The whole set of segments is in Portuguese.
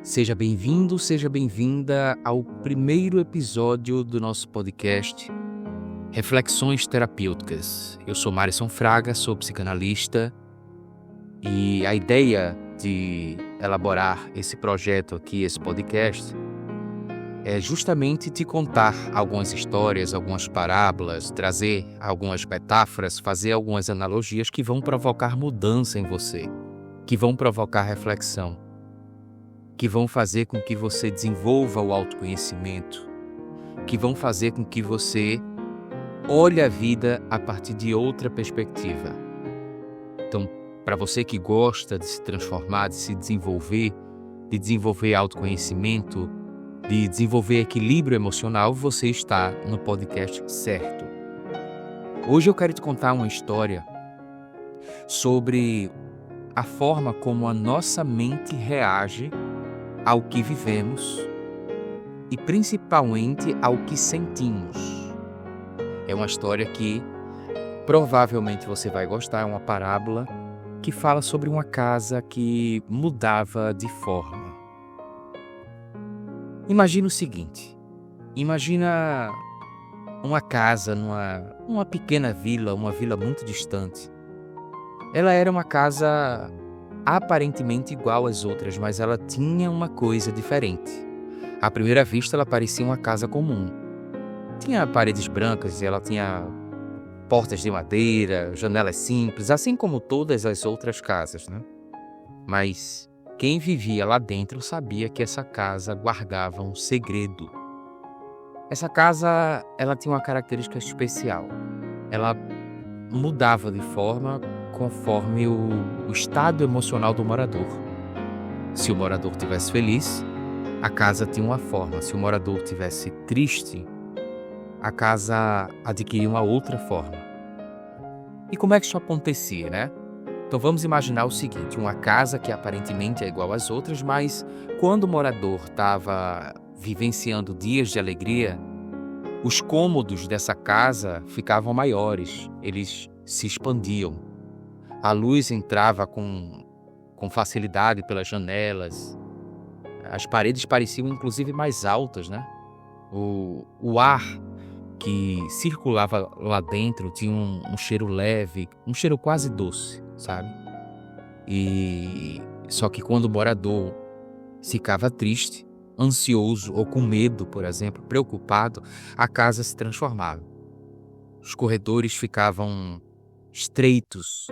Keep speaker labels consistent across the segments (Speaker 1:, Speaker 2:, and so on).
Speaker 1: Seja bem-vindo, seja bem-vinda ao primeiro episódio do nosso podcast Reflexões Terapêuticas. Eu sou Marison Fraga, sou psicanalista e a ideia de elaborar esse projeto aqui, esse podcast, é justamente te contar algumas histórias, algumas parábolas, trazer algumas metáforas, fazer algumas analogias que vão provocar mudança em você, que vão provocar reflexão, que vão fazer com que você desenvolva o autoconhecimento, que vão fazer com que você olhe a vida a partir de outra perspectiva. Então, para você que gosta de se transformar, de se desenvolver, de desenvolver autoconhecimento, de desenvolver equilíbrio emocional, você está no podcast certo. Hoje eu quero te contar uma história sobre a forma como a nossa mente reage ao que vivemos e principalmente ao que sentimos. É uma história que provavelmente você vai gostar, é uma parábola que fala sobre uma casa que mudava de forma. Imagina o seguinte, imagina uma casa numa pequena vila, uma vila muito distante. Ela era uma casa aparentemente igual às outras, mas ela tinha uma coisa diferente. À primeira vista, ela parecia uma casa comum. Tinha paredes brancas e ela tinha portas de madeira, janelas simples, assim como todas as outras casas, né? Mas quem vivia lá dentro sabia que essa casa guardava um segredo. Essa casa, ela tinha uma característica especial. Ela mudava de forma conforme o estado emocional do morador. Se o morador estivesse feliz, a casa tinha uma forma. Se o morador estivesse triste, a casa adquiria uma outra forma. E como é que isso acontecia, né? Então vamos imaginar o seguinte, uma casa que aparentemente é igual às outras, mas quando o morador estava vivenciando dias de alegria, os cômodos dessa casa ficavam maiores, eles se expandiam. A luz entrava com facilidade pelas janelas. As paredes pareciam inclusive mais altas, né? O ar que circulava lá dentro tinha um cheiro leve, um cheiro quase doce, sabe? E só que quando o morador ficava triste, ansioso ou com medo, por exemplo, preocupado, a casa se transformava. Os corredores ficavam estreitos,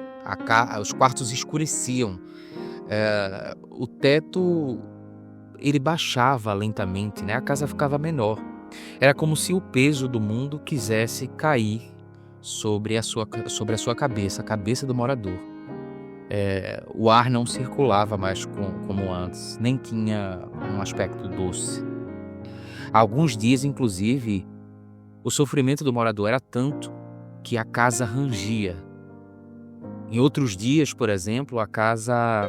Speaker 1: os quartos escureciam, o teto ele baixava lentamente, né? A casa ficava menor. Era como se o peso do mundo quisesse cair sobre a sua cabeça, a cabeça do morador. O ar não circulava mais como antes, nem tinha um aspecto doce. Alguns dias, inclusive, o sofrimento do morador era tanto que a casa rangia. Em outros dias, por exemplo, a casa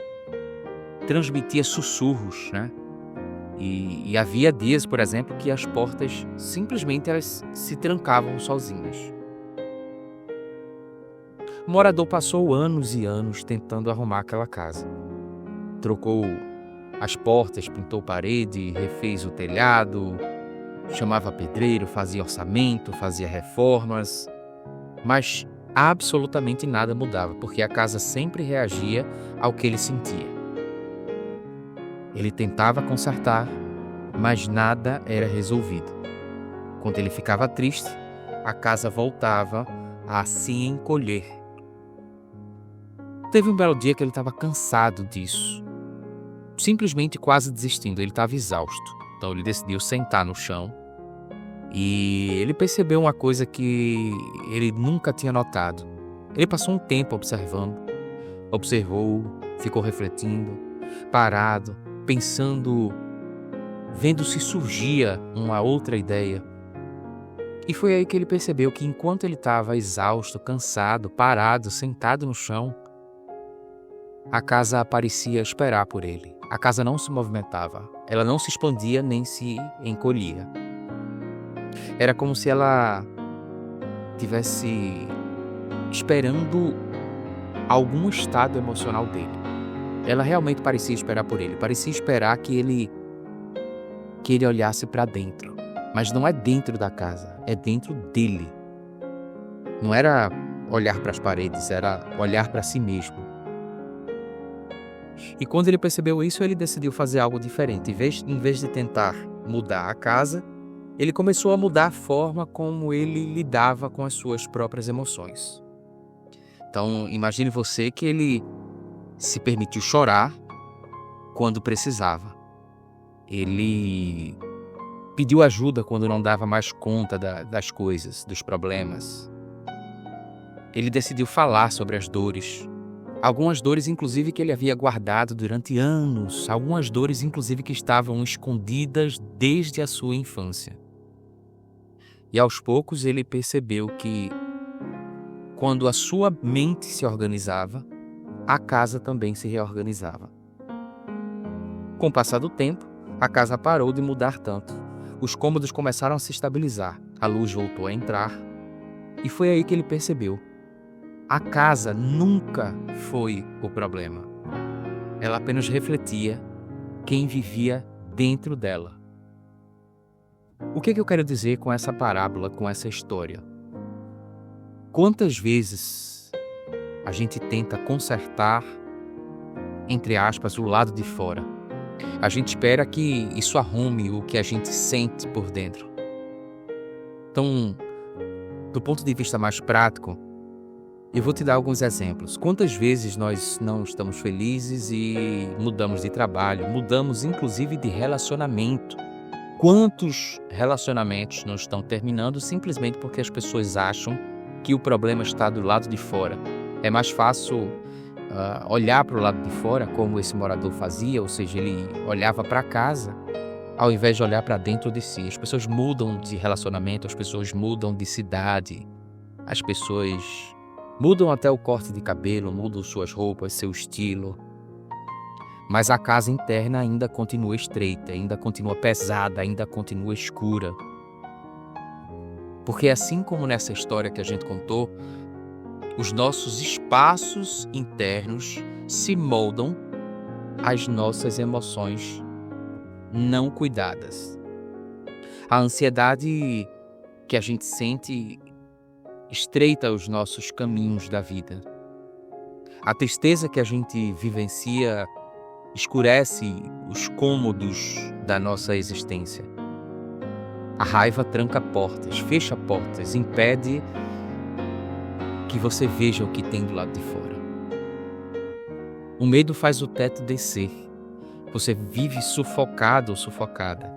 Speaker 1: transmitia sussurros, né? E havia dias, por exemplo, que as portas simplesmente elas se trancavam sozinhas. O morador passou anos e anos tentando arrumar aquela casa. Trocou as portas, pintou parede, refez o telhado, chamava pedreiro, fazia orçamento, fazia reformas, mas absolutamente nada mudava, porque a casa sempre reagia ao que ele sentia. Ele tentava consertar, mas nada era resolvido. Quando ele ficava triste, a casa voltava a se encolher. Teve um belo dia que ele estava cansado disso, simplesmente quase desistindo, ele estava exausto. Então ele decidiu sentar no chão e ele percebeu uma coisa que ele nunca tinha notado. Ele passou um tempo observou, ficou refletindo, parado, pensando, vendo se surgia uma outra ideia. E foi aí que ele percebeu que enquanto ele estava exausto, cansado, parado, sentado no chão, a casa parecia esperar por ele. A casa não se movimentava, ela não se expandia nem se encolhia. Era como se ela tivesse esperando algum estado emocional dele. ela realmente parecia esperar por ele, parecia esperar que ele olhasse para dentro. Mas não é dentro da casa, é dentro dele. Não era olhar para as paredes, era olhar para si mesmo. E quando ele percebeu isso, ele decidiu fazer algo diferente. Em vez de tentar mudar a casa, ele começou a mudar a forma como ele lidava com as suas próprias emoções. Então, imagine você que ele se permitiu chorar quando precisava. Ele pediu ajuda quando não dava mais conta das coisas, dos problemas. Ele decidiu falar sobre as dores. Algumas dores, inclusive, que ele havia guardado durante anos. Algumas dores, inclusive, que estavam escondidas desde a sua infância. E aos poucos ele percebeu que quando a sua mente se organizava, a casa também se reorganizava. Com o passar do tempo, a casa parou de mudar tanto. Os cômodos começaram a se estabilizar, a luz voltou a entrar, e foi aí que ele percebeu: a casa nunca foi o problema. Ela apenas refletia quem vivia dentro dela. O que eu quero dizer com essa parábola, com essa história? Quantas vezes a gente tenta consertar, entre aspas, o lado de fora? A gente espera que isso arrume o que a gente sente por dentro. Então, do ponto de vista mais prático, eu vou te dar alguns exemplos. Quantas vezes nós não estamos felizes e mudamos de trabalho, mudamos inclusive de relacionamento? Quantos relacionamentos não estão terminando simplesmente porque as pessoas acham que o problema está do lado de fora? É mais fácil olhar para o lado de fora, como esse morador fazia, ou seja, ele olhava para casa, ao invés de olhar para dentro de si. As pessoas mudam de relacionamento, as pessoas mudam de cidade, as pessoas mudam até o corte de cabelo, mudam suas roupas, seu estilo. Mas a casa interna ainda continua estreita, ainda continua pesada, ainda continua escura. Porque assim como nessa história que a gente contou, os nossos espaços internos se moldam às nossas emoções não cuidadas. A ansiedade que a gente sente estreita os nossos caminhos da vida. A tristeza que a gente vivencia escurece os cômodos da nossa existência. A raiva tranca portas, fecha portas, impede que você veja o que tem do lado de fora. O medo faz o teto descer. Você vive sufocado ou sufocada.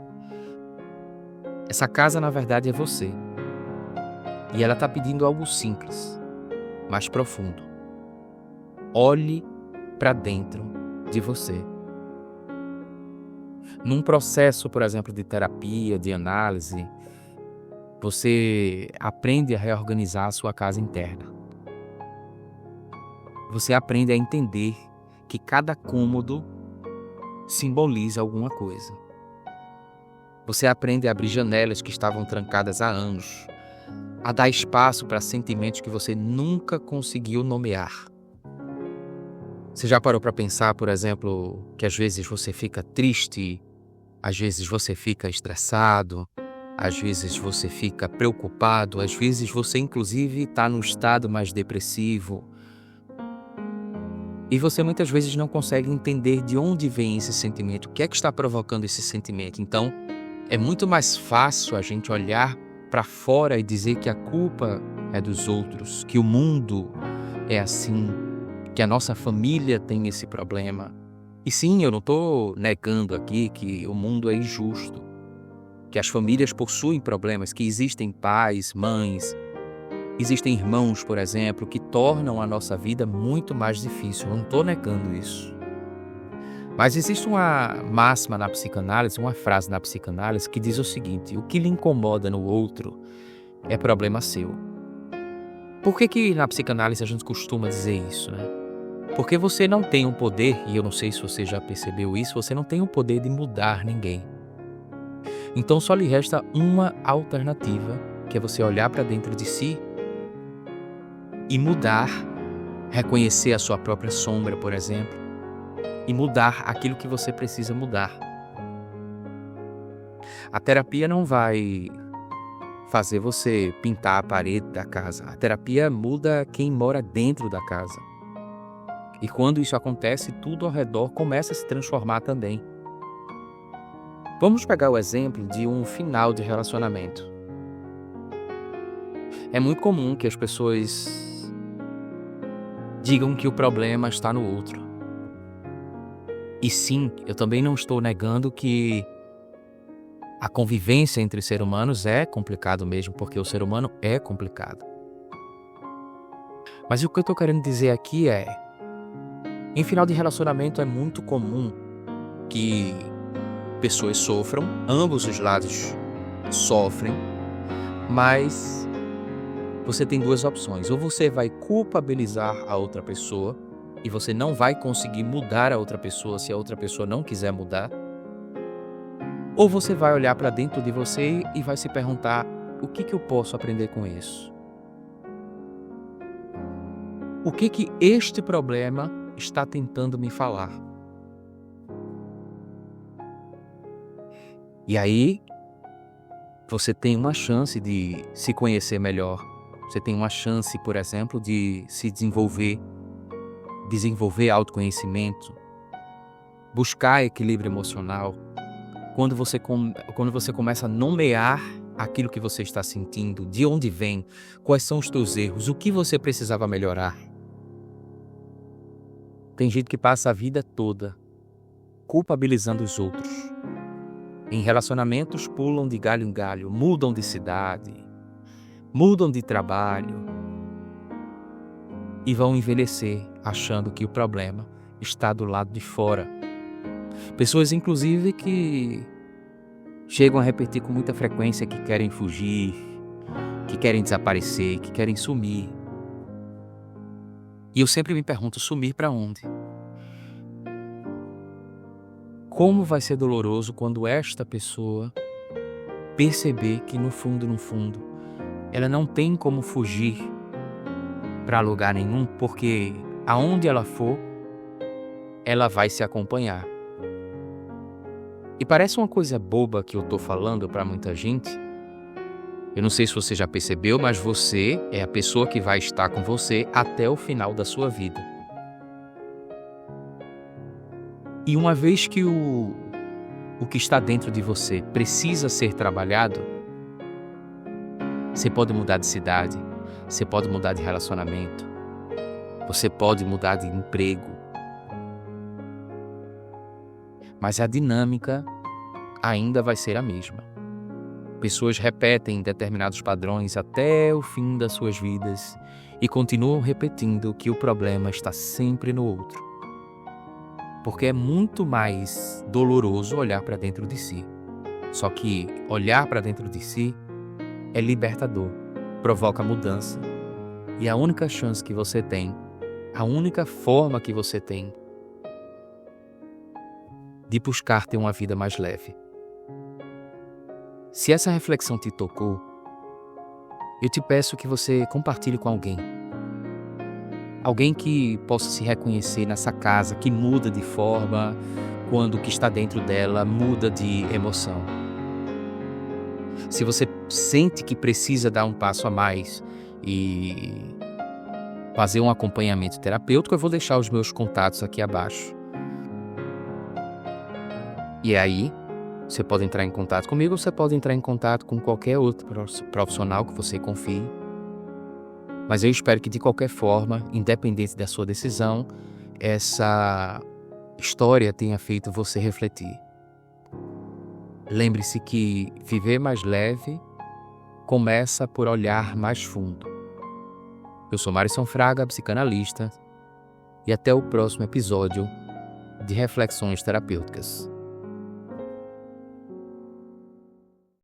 Speaker 1: Essa casa, na verdade, é você. E ela está pedindo algo simples, mas profundo. Olhe para dentro de você. Num processo, por exemplo, de terapia, de análise, você aprende a reorganizar a sua casa interna. Você aprende a entender que cada cômodo simboliza alguma coisa. Você aprende a abrir janelas que estavam trancadas há anos, a dar espaço para sentimentos que você nunca conseguiu nomear. Você já parou para pensar, por exemplo, que às vezes você fica triste, às vezes você fica estressado, às vezes você fica preocupado, às vezes você inclusive está num estado mais depressivo. E você muitas vezes não consegue entender de onde vem esse sentimento, o que é que está provocando esse sentimento. Então, é muito mais fácil a gente olhar para fora e dizer que a culpa é dos outros, que o mundo é assim, que a nossa família tem esse problema. E sim, eu não estou negando aqui que o mundo é injusto, que as famílias possuem problemas, que existem pais, mães, existem irmãos, por exemplo, que tornam a nossa vida muito mais difícil. Eu não estou negando isso. Mas existe uma máxima na psicanálise, uma frase na psicanálise que diz o seguinte: o que lhe incomoda no outro é problema seu. Por que na psicanálise a gente costuma dizer isso, né? Porque você não tem o poder, e eu não sei se você já percebeu isso, você não tem o poder de mudar ninguém. Então só lhe resta uma alternativa, que é você olhar para dentro de si e mudar, reconhecer a sua própria sombra, por exemplo, e mudar aquilo que você precisa mudar. A terapia não vai fazer você pintar a parede da casa. A terapia muda quem mora dentro da casa. E quando isso acontece, tudo ao redor começa a se transformar também. Vamos pegar o exemplo de um final de relacionamento. É muito comum que as pessoas digam que o problema está no outro. E sim, eu também não estou negando que a convivência entre seres humanos é complicado mesmo, porque o ser humano é complicado. Mas o que eu estou querendo dizer aqui é, em final de relacionamento é muito comum que pessoas sofram, ambos os lados sofrem, mas você tem duas opções. Ou você vai culpabilizar a outra pessoa e você não vai conseguir mudar a outra pessoa se a outra pessoa não quiser mudar. Ou você vai olhar para dentro de você e vai se perguntar: o que eu posso aprender com isso? O que este problema está tentando me falar? E aí, você tem uma chance de se conhecer melhor. Você tem uma chance, por exemplo, de se desenvolver autoconhecimento, buscar equilíbrio emocional. Quando você começa a nomear aquilo que você está sentindo, de onde vem, quais são os teus erros, o que você precisava melhorar. Tem gente que passa a vida toda culpabilizando os outros. Em relacionamentos pulam de galho em galho, mudam de cidade, mudam de trabalho e vão envelhecer achando que o problema está do lado de fora. Pessoas, inclusive, que chegam a repetir com muita frequência que querem fugir, que querem desaparecer, que querem sumir. E eu sempre me pergunto, sumir para onde? Como vai ser doloroso quando esta pessoa perceber que no fundo, ela não tem como fugir para lugar nenhum, porque aonde ela for, ela vai se acompanhar. E parece uma coisa boba que eu tô falando para muita gente. Eu não sei se você já percebeu, mas você é a pessoa que vai estar com você até o final da sua vida. E uma vez que o que está dentro de você precisa ser trabalhado, você pode mudar de cidade, você pode mudar de relacionamento, você pode mudar de emprego. Mas a dinâmica ainda vai ser a mesma. Pessoas repetem determinados padrões até o fim das suas vidas e continuam repetindo que o problema está sempre no outro. Porque é muito mais doloroso olhar para dentro de si. Só que olhar para dentro de si é libertador, provoca mudança. E a única chance que você tem, a única forma que você tem de buscar ter uma vida mais leve. Se essa reflexão te tocou, eu te peço que você compartilhe com alguém. Alguém que possa se reconhecer nessa casa, que muda de forma quando o que está dentro dela muda de emoção. Se você sente que precisa dar um passo a mais e fazer um acompanhamento terapêutico, eu vou deixar os meus contatos aqui abaixo. E aí, você pode entrar em contato comigo ou você pode entrar em contato com qualquer outro profissional que você confie. Mas eu espero que, de qualquer forma, independente da sua decisão, essa história tenha feito você refletir. Lembre-se que viver mais leve começa por olhar mais fundo. Eu sou Marison Fraga, psicanalista, e até o próximo episódio de Reflexões Terapêuticas.